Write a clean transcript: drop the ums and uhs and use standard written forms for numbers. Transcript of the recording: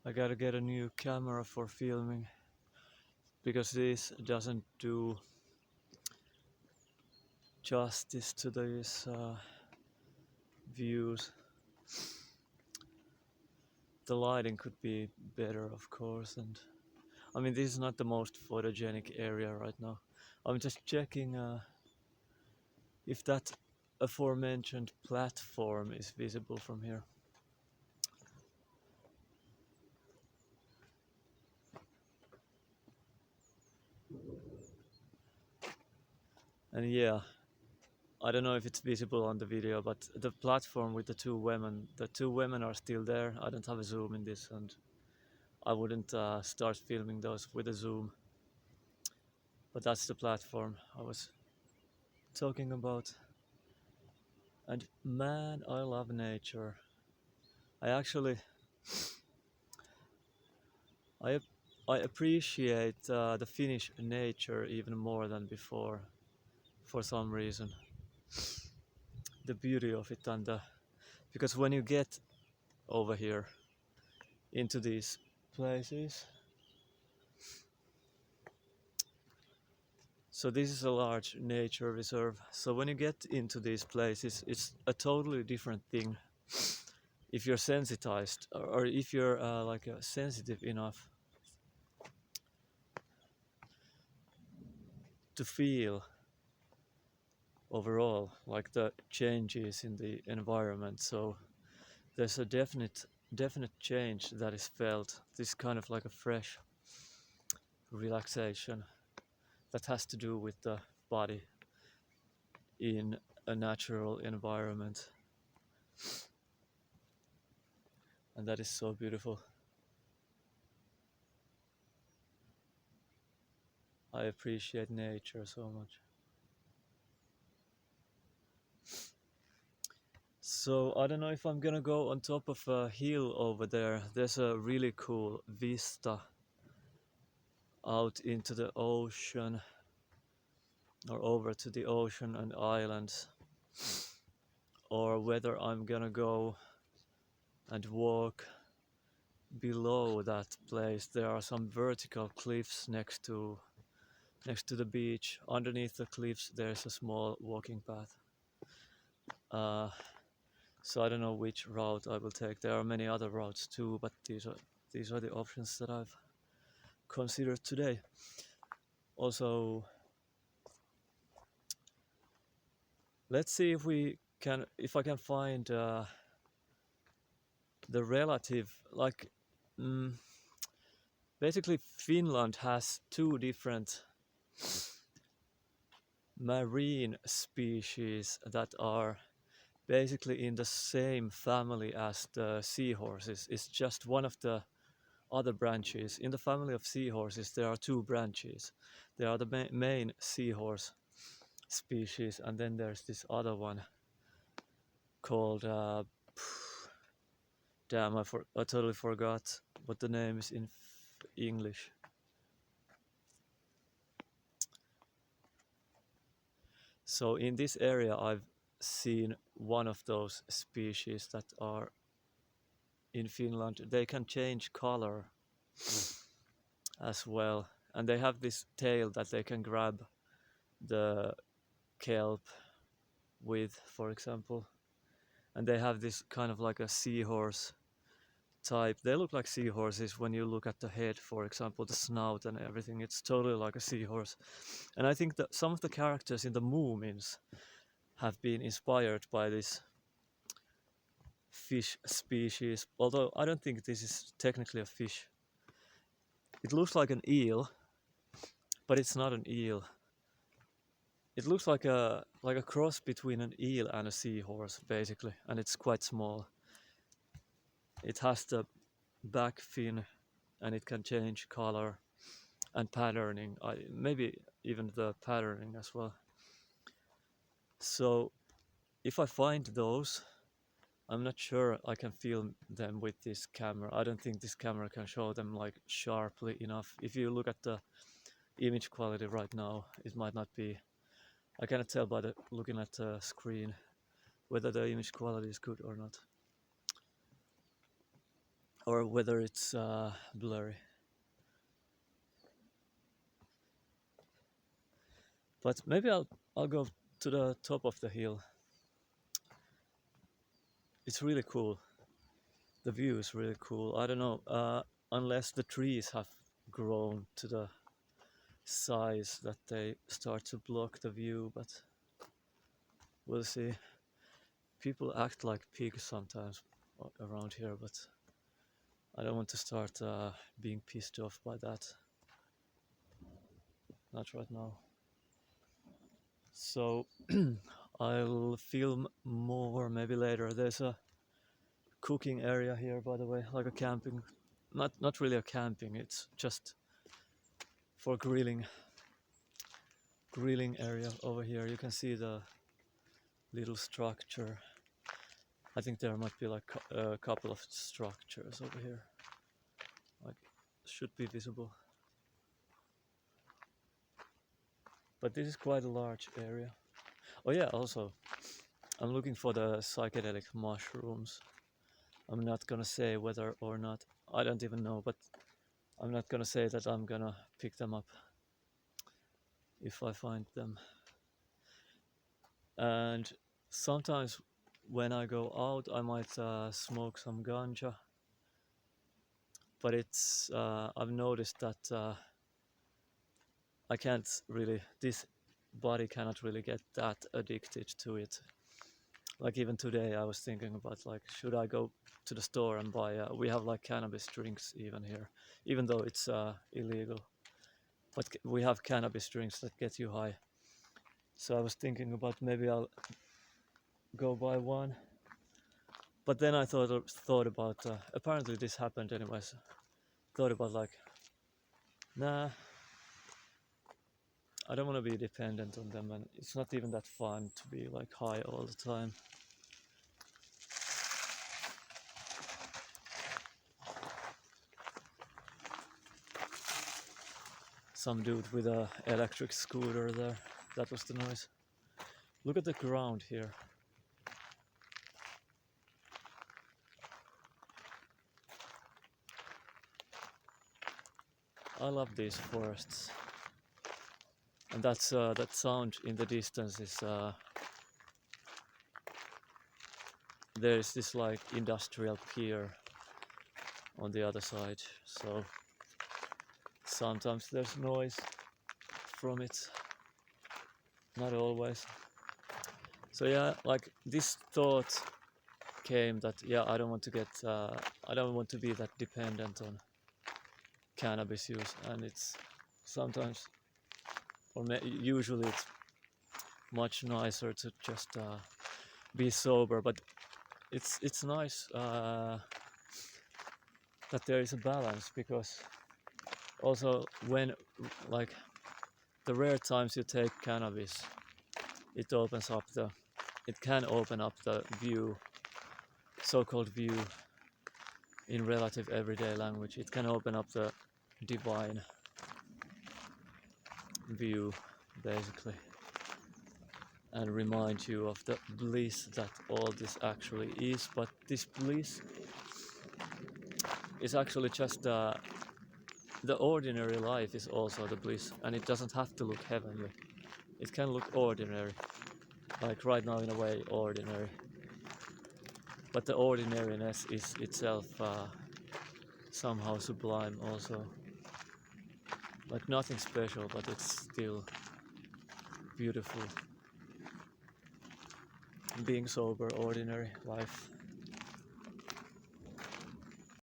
I gotta get a new camera for filming because this doesn't do justice to these views. The lighting could be better, of course, and I mean, this is not the most photogenic area right now. I'm just checking if that aforementioned platform is visible from here. And yeah, I don't know if it's visible on the video, but the platform with the two women are still there. I don't have a zoom in this, and I wouldn't start filming those with a zoom. But that's the platform I was talking about. And man, I love nature. I actually, I, I appreciate the Finnish nature even more than before, for some reason. The beauty of it and because when you get over here into these places, so this is a large nature reserve. So when you get into these places, it's a totally different thing. If you're sensitized, or if you're sensitive enough to feel overall like the changes in the environment. So there's a definite change that is felt. This kind of like a fresh relaxation that has to do with the body in a natural environment, and that is so beautiful. I appreciate nature so much. So I don't know if I'm gonna go on top of a hill over there. There's a really cool vista out into the ocean, or over to the ocean and islands, or whether I'm gonna go and walk below that place. There are some vertical cliffs next to the beach. Underneath the cliffs there's a small walking path. So I don't know which route I will take. There are many other routes too, but these are the options that I've considered today. Also, let's see if I can find the relative, like, mm, basically Finland has two different marine species that are basically in the same family as the seahorses. It's just one of the other branches. In the family of seahorses, there are two branches. There are the main seahorse species, and then there's this other one called damn, I totally forgot what the name is in English. So in this area, I've seen one of those species that are in Finland. They can change color as well, and they have this tail that they can grab the kelp with, for example. And they have this kind of like a seahorse type. They look like seahorses when you look at the head, for example, the snout and everything. It's totally like a seahorse. And I think that some of the characters in the Moomins have been inspired by this fish species, although I don't think this is technically a fish. It looks like an eel, but it's not an eel. It looks like a cross between an eel and a seahorse, basically, and it's quite small. It has the back fin, and it can change color and patterning. Maybe even the patterning as well. So if I find those, I'm not sure I can film them with this camera. I don't think this camera can show them like sharply enough. If you look at the image quality right now, it might not be. I cannot tell by looking at the screen whether the image quality is good or not. or whether it's blurry. But maybe I'll go to the top of the hill. It's really cool. The view is really cool. I don't know, unless the trees have grown to the size that they start to block the view, but we'll see. People act like pigs sometimes around here, but I don't want to start being pissed off by that. Not right now. So I'll film more maybe later. There's a cooking area here, by the way, like a camping. Not really a camping. It's just for grilling area over here. You can see the little structure. I think there might be like a couple of structures over here. Like, should be visible. But this is quite a large area. Oh yeah, also, I'm looking for the psychedelic mushrooms. I'm not gonna say whether or not, I don't even know, but I'm not gonna say that I'm gonna pick them up if I find them. And sometimes when I go out, I might smoke some ganja. But it's I've noticed that I can't really, this body cannot really get that addicted to it. Like even today, I was thinking about like, should I go to the store and buy? We have like cannabis drinks even here, even though it's illegal. But we have cannabis drinks that get you high. So I was thinking about maybe I'll go buy one. But then I thought about apparently this happened anyways. Thought about like, nah, I don't want to be dependent on them, and it's not even that fun to be like high all the time. Some dude with a electric scooter there. That was the noise. Look at the ground here. I love these forests. And that's that sound in the distance is there's this like industrial pier on the other side, so sometimes there's noise from it, not always. So yeah, like this thought came that yeah, I don't want to be that dependent on cannabis use, and it's sometimes usually it's much nicer to just be sober, but it's nice that there is a balance, because also when like the rare times you take cannabis, it can open up the view, so-called view in relative everyday language. It can open up the divine view basically, and remind you of the bliss that all this actually is. But this bliss is actually just the ordinary life is also the bliss, and it doesn't have to look heavenly. It can look ordinary, like right now in a way ordinary, but the ordinariness is itself somehow sublime also. Like nothing special, but it's still beautiful. Being sober, ordinary life.